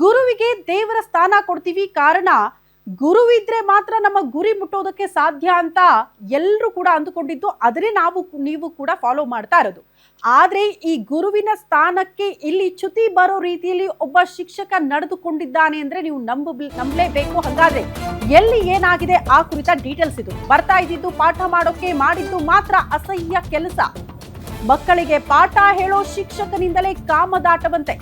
ಗುರುವಿಗೆ ದೇವರ ಸ್ಥಾನ ಕೊಡ್ತೀವಿ. ಕಾರಣ ಗುರುವಿದ್ರೆ ಮಾತ್ರ ನಮ್ಮ ಗುರಿ ಮುಟ್ಟೋದಕ್ಕೆ ಸಾಧ್ಯ ಅಂತ ಎಲ್ಲರೂ ಕೂಡ ಅಂದುಕೊಂಡಿದ್ದು, ಅದನ್ನೇ ನೀವು ಕೂಡ ಫಾಲೋ ಮಾಡ್ತಾ ಇರೋದು. ಆದ್ರೆ ಈ ಗುರುವಿನ ಸ್ಥಾನಕ್ಕೆ ಇಲ್ಲಿ ಚ್ಯುತಿ ಬರೋ ರೀತಿಯಲ್ಲಿ ಒಬ್ಬ ಶಿಕ್ಷಕ ನಡೆದುಕೊಂಡಿದ್ದಾನೆ ಅಂದ್ರೆ ನೀವು ನಂಬಲೇಬೇಕು. ಹಾಗಾದ್ರೆ ಎಲ್ಲಿ ಏನಾಗಿದೆ ಆ ಕುರಿತ ಡೀಟೇಲ್ಸ್ ಇದು. ಬರ್ತಾ ಇದ್ದಿದ್ದು ಪಾಠ ಮಾಡೋಕೆ, ಮಾಡಿದ್ದು ಮಾತ್ರ ಅಸಹ್ಯ ಕೆಲಸ. ಮಕ್ಕಳಿಗೆ ಪಾಠ ಹೇಳೋ ಶಿಕ್ಷಕನಿಂದಲೇ ಕಾಮದಾಟವಂತೆ.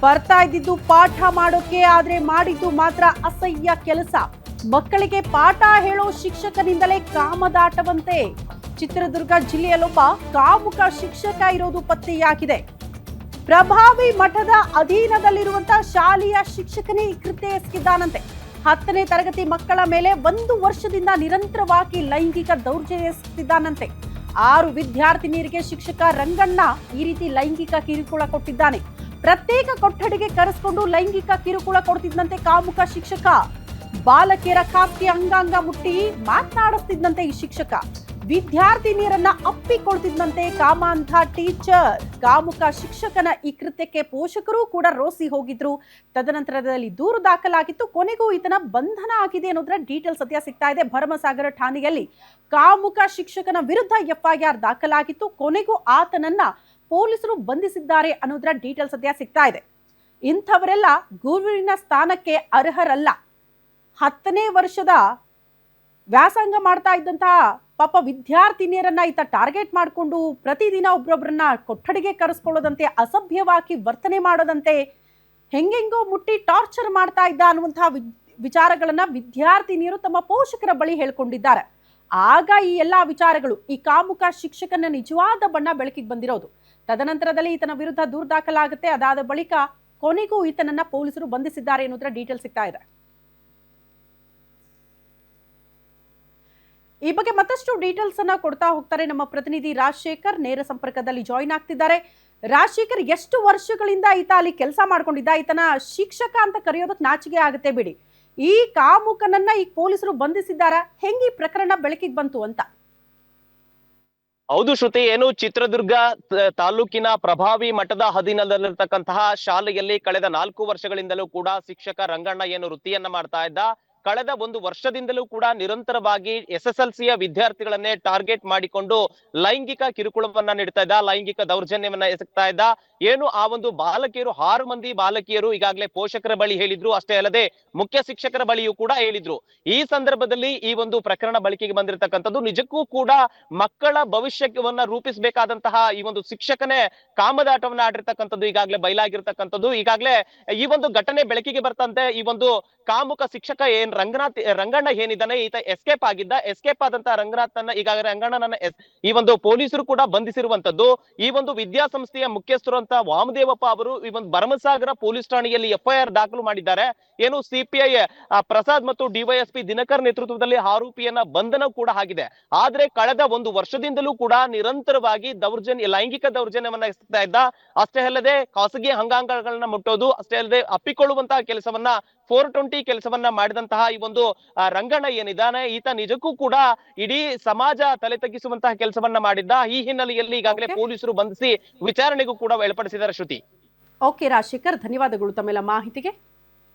ಬರ್ತಾ ಇದ್ದಿದ್ದು ಪಾಠ ಮಾಡೋಕೆ, ಆದ್ರೆ ಮಾಡಿದ್ದು ಮಾತ್ರ ಅಸಹ್ಯ ಕೆಲಸ. ಮಕ್ಕಳಿಗೆ ಪಾಠ ಹೇಳೋ ಶಿಕ್ಷಕನಿಂದಲೇ ಕಾಮದಾಟವಂತೆ. ಚಿತ್ರದುರ್ಗ ಜಿಲ್ಲೆಯಲ್ಲೊಬ್ಬ ಕಾಮುಕ ಶಿಕ್ಷಕ ಇರೋದು ಪತ್ತೆಯಾಗಿದೆ. ಪ್ರಭಾವಿ ಮಠದ ಅಧೀನದಲ್ಲಿರುವಂತಹ ಶಾಲೆಯ ಶಿಕ್ಷಕನೇ ಈ ಕೃತ್ಯ ಎಸಗಿದ್ದಾನಂತೆ. 10ನೇ ತರಗತಿ ಮಕ್ಕಳ ಮೇಲೆ 1 ವರ್ಷದಿಂದ ನಿರಂತರವಾಗಿ ಲೈಂಗಿಕ ದೌರ್ಜನ್ಯ ಎಸಗಿದ್ದಾನಂತೆ. 6 ವಿದ್ಯಾರ್ಥಿನಿಯರಿಗೆ ಶಿಕ್ಷಕ ರಂಗಣ್ಣ ಈ ರೀತಿ ಲೈಂಗಿಕ ಕಿರುಕುಳ ಕೊಟ್ಟಿದ್ದಾನೆ. ಪ್ರತ್ಯೇಕ ಕೊಠಡಿಗೆ ಕರೆಸಿಕೊಂಡು ಲೈಂಗಿಕ ಕಿರುಕುಳ ಕೊಡ್ತಿದ್ದಂತೆ ಕಾಮುಕ ಶಿಕ್ಷಕ. ಬಾಲಕಿಯರ ಖಾಸಗಿ ಅಂಗಾಂಗ ಮುಟ್ಟಿ ಮಾತನಾಡಿಸ್ತಿದ್ದಂತೆ ಈ ಶಿಕ್ಷಕ. ವಿದ್ಯಾರ್ಥಿನಿಯರನ್ನ ಅಪ್ಪಿಕೊಳ್ತಿದ್ದಂತೆ ಕಾಮಾಂಧ ಟೀಚರ್. ಕಾಮುಕ ಶಿಕ್ಷಕನ ಈ ಕೃತ್ಯಕ್ಕೆ ಪೋಷಕರು ಕೂಡ ರೋಸಿ ಹೋಗಿದ್ರು. ತದನಂತರದಲ್ಲಿ ದೂರು ದಾಖಲಾಗಿತ್ತು. ಕೊನೆಗೂ ಈತನ ಬಂಧನ ಆಗಿದೆ ಅನ್ನೋದ್ರ ಡೀಟೇಲ್ ಸದ್ಯ ಸಿಗ್ತಾ ಇದೆ. ಭರಮಸಾಗರ ಠಾಣೆಯಲ್ಲಿ ಕಾಮುಕ ಶಿಕ್ಷಕನ ವಿರುದ್ಧ FIR ದಾಖಲಾಗಿತ್ತು. ಕೊನೆಗೂ ಆತನನ್ನ ಪೊಲೀಸರು ಬಂಧಿಸಿದ್ದಾರೆ ಅನ್ನೋದ್ರ ಡೀಟೇಲ್ ಸದ್ಯ ಸಿಗ್ತಾ ಇದೆ. ಇಂಥವರೆಲ್ಲ ಗುರುವಿನ ಸ್ಥಾನಕ್ಕೆ ಅರ್ಹರಲ್ಲ. 10ನೇ ವರ್ಷದ ವ್ಯಾಸಂಗ ಮಾಡ್ತಾ ಇದ್ದಂತಹ ಪಾಪ ವಿದ್ಯಾರ್ಥಿನಿಯರನ್ನ ಈತ ಟಾರ್ಗೆಟ್ ಮಾಡಿಕೊಂಡು ಪ್ರತಿದಿನ ಒಬ್ಬರೊಬ್ಬರನ್ನ ಕೊಠಡಿಗೆ ಕರೆಸ್ಕೊಳ್ಳೋದಂತೆ, ಅಸಭ್ಯವಾಗಿ ವರ್ತನೆ ಮಾಡೋದಂತೆ, ಹೆಂಗೆಂಗೋ ಮುಟ್ಟಿ ಟಾರ್ಚರ್ ಮಾಡ್ತಾ ಇದ್ದ ಅನ್ನುವಂತಹ ವಿಚಾರಗಳನ್ನ ವಿದ್ಯಾರ್ಥಿನಿಯರು ತಮ್ಮ ಪೋಷಕರ ಬಳಿ ಹೇಳ್ಕೊಂಡಿದ್ದಾರೆ. ಆಗ ಈ ಎಲ್ಲಾ ವಿಚಾರಗಳು, ಈ ಕಾಮುಕ ಶಿಕ್ಷಕನ ನಿಜವಾದ ಬಣ್ಣ ಬೆಳಕಿಗೆ ಬಂದಿರೋದು. ತದನಂತರದಲ್ಲಿ ಈತನ ವಿರುದ್ಧ ದೂರು ದಾಖಲಾಗುತ್ತೆ. ಅದಾದ ಬಳಿಕ ಕೊನೆಗೂ ಈತನನ್ನ ಪೊಲೀಸರು ಬಂಧಿಸಿದ್ದಾರೆ ಅನ್ನೋದ್ರ ಡೀಟೇಲ್ ಸಿಗ್ತಾ ಇದೆ. ಈ ಬಗ್ಗೆ ಮತ್ತಷ್ಟು ಡೀಟೇಲ್ಸ್ ಅನ್ನ ಕೊಡ್ತಾ ಹೋಗ್ತಾರೆ ನಮ್ಮ ಪ್ರತಿನಿಧಿ ರಾಜಶೇಖರ್. ನೇರ ಸಂಪರ್ಕದಲ್ಲಿ ಜಾಯಿನ್ ಆಗ್ತಿದ್ದಾರೆ. ರಾಜಶೇಖರ್, ಎಷ್ಟು ವರ್ಷಗಳಿಂದ ಈತ ಅಲ್ಲಿ ಕೆಲಸ ಮಾಡ್ಕೊಂಡಿದ್ದ? ಈತನ ಶಿಕ್ಷಕ ಅಂತ ಕರೆಯೋದಕ್ಕೆ ನಾಚಿಕೆ ಆಗುತ್ತೆ ಬಿಡಿ. ಈ ಕಾಮುಕನನ್ನ ಈಗ ಪೊಲೀಸರು ಬಂಧಿಸಿದ್ದಾರಾ? ಹೆಂಗೆ ಈ ಪ್ರಕರಣ ಬೆಳಕಿಗೆ ಬಂತು ಅಂತ? ಹೌದು ಶ್ರುತಿ, ಏನು ಚಿತ್ರದುರ್ಗ ತಾಲೂಕಿನ ಪ್ರಭಾವಿ ಮಠದ ಅಧೀನದಲ್ಲಿರ್ತಕ್ಕಂತಹ ಶಾಲೆಯಲ್ಲಿ ಕಳೆದ 4 ವರ್ಷಗಳಿಂದಲೂ ಕೂಡ ಶಿಕ್ಷಕ ರಂಗಣ್ಣ ಏನು ವೃತ್ತಿಯನ್ನ ಮಾಡ್ತಾ ಇದ್ದ. ಕಳೆದ 1 ವರ್ಷದಿಂದಲೂ ಕೂಡ ನಿರಂತರವಾಗಿ SSLCಯ ವಿದ್ಯಾರ್ಥಿಗಳನ್ನೇ ಟಾರ್ಗೆಟ್ ಮಾಡಿಕೊಂಡು ಲೈಂಗಿಕ ಕಿರುಕುಳವನ್ನ ನೀಡ್ತಾ ಇದ್ದ, ಲೈಂಗಿಕ ದೌರ್ಜನ್ಯವನ್ನ ಎಸಗ್ತಾ ಇದ್ದ. ಏನು ಆ ಒಂದು ಬಾಲಕಿಯರು 6 ಮಂದಿ ಬಾಲಕಿಯರು ಈಗಾಗಲೇ ಪೋಷಕರ ಬಳಿ ಹೇಳಿದ್ರು. ಅಷ್ಟೇ ಅಲ್ಲದೆ ಮುಖ್ಯ ಶಿಕ್ಷಕರ ಬಳಿಯೂ ಕೂಡ ಹೇಳಿದ್ರು. ಈ ಸಂದರ್ಭದಲ್ಲಿ ಈ ಒಂದು ಪ್ರಕರಣ ಬೆಳಕಿಗೆ ಬಂದಿರತಕ್ಕಂಥದ್ದು. ನಿಜಕ್ಕೂ ಕೂಡ ಮಕ್ಕಳ ಭವಿಷ್ಯವನ್ನ ರೂಪಿಸಬೇಕಾದಂತಹ ಈ ಒಂದು ಶಿಕ್ಷಕನೇ ಕಾಮದಾಟವನ್ನ ಆಡಿರ್ತಕ್ಕಂಥದ್ದು ಈಗಾಗಲೇ ಬಯಲಾಗಿರ್ತಕ್ಕಂಥದ್ದು. ಈಗಾಗಲೇ ಈ ಒಂದು ಘಟನೆ ಬೆಳಕಿಗೆ ಬರ್ತಂತೆ. ಈ ಒಂದು ಕಾಮುಕ ಶಿಕ್ಷಕ ರಂಗಣ್ಣ ಏನಿದ್ದಾನೆ, ಈತ ಎಸ್ಕೇಪ್ ಆಗಿದ್ದ. ಎಸ್ಕೇಪ್ ಆದಂತಹ ರಂಗನಾಥನ್ನ ಈಗಾಗಲೇ ರಂಗಣ್ಣನನ್ನ ಈ ಒಂದು ಪೊಲೀಸರು ಕೂಡ ಬಂಧಿಸಿರುವಂತದ್ದು. ಈ ಒಂದು ವಿದ್ಯಾಸಂಸ್ಥೆಯ ಮುಖ್ಯಸ್ಥರು ಅಂತ ವಾಮದೇವಪ್ಪ ಅವರು ಈ ಒಂದು ಭರಮಸಾಗರ ಪೊಲೀಸ್ ಠಾಣೆಯಲ್ಲಿ FIR ದಾಖಲು ಮಾಡಿದ್ದಾರೆ. ಏನು CPI ಪ್ರಸಾದ್ ಮತ್ತು DYSP ದಿನಕರ್ ನೇತೃತ್ವದಲ್ಲಿ ಆರೋಪಿಯನ್ನ ಬಂಧನ ಕೂಡ ಆಗಿದೆ. ಆದ್ರೆ ಕಳೆದ 1 ವರ್ಷದಿಂದಲೂ ಕೂಡ ನಿರಂತರವಾಗಿ ಲೈಂಗಿಕ ದೌರ್ಜನ್ಯವನ್ನ ಎಸಗ್ತಾ ಇದ್ದ. ಅಷ್ಟೇ ಅಲ್ಲದೆ ಖಾಸಗಿ ಅಂಗಾಂಗಗಳನ್ನ ಮುಟ್ಟೋದು, ಅಷ್ಟೇ ಅಲ್ಲದೆ ಅಪ್ಪಿಕೊಳ್ಳುವಂತಹ ಕೆಲಸವನ್ನ 420 ಕೆಲಸವನ್ನ ಮಾಡಿದಂತಹ ಈ ಒಂದು ರಂಗಣ್ಣ ಏನಿದ್ದಾನೆ, ಈತ ನಿಜಕ್ಕೂ ಕೂಡ ಇಡೀ ಸಮಾಜ ತಲೆ ತಗ್ಗಿಸುವಂತಹ ಕೆಲಸವನ್ನ ಮಾಡಿದ್ದ. ಈ ಹಿನ್ನೆಲೆಯಲ್ಲಿ ಈಗಾಗಲೇ ಪೊಲೀಸರು ಬಂಧಿಸಿ ವಿಚಾರಣೆಗೂ ಕೂಡ ಒಳಪಡಿಸಿದ್ದಾರೆ ಶ್ರುತಿ. ಓಕೆ ರಾಜಶೇಖರ್, ಧನ್ಯವಾದಗಳು ತಮ್ಮೆಲ್ಲ ಮಾಹಿತಿಗೆ.